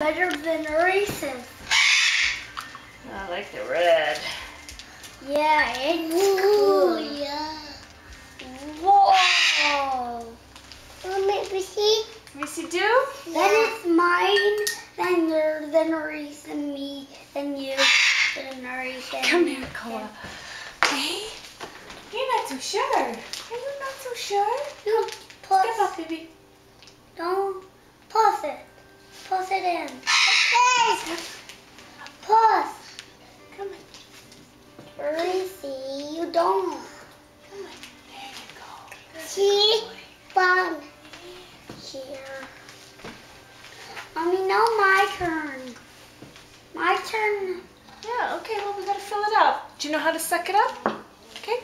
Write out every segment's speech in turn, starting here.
Better than Reese's. I like the red. Yeah, it's cool. Yeah. Whoa. Let me see. Missy do? That is mine, then Reese and me, then you, then Reese and Come me. here, Koa. Hey, you're not so sure. Are you not so sure? No, Step up, baby. don't pause it. Pause it in. Okay. Pause. Come on. Reese, you don't. Come on. There you go. See? Fun. Here. Mommy, now my turn. My turn. Yeah, okay, well, we gotta fill it up. Do you know how to suck it up? Okay.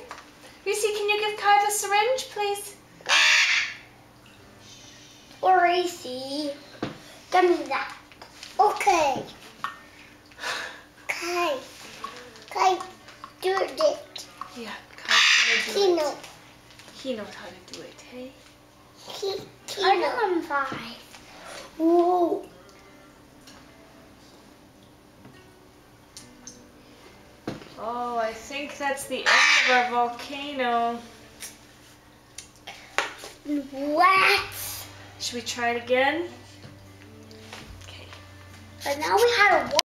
Reese, can you give Kai the syringe, please? Or Reese. Give me that. Okay. Kai. Kai, do it. Yeah, Kai's gonna do He it. knows. He knows how to do it, hey? He I knows. know I'm 5. Whoa. Oh, I think that's the end of our volcano. What? Should we try it again? Okay. But now we had a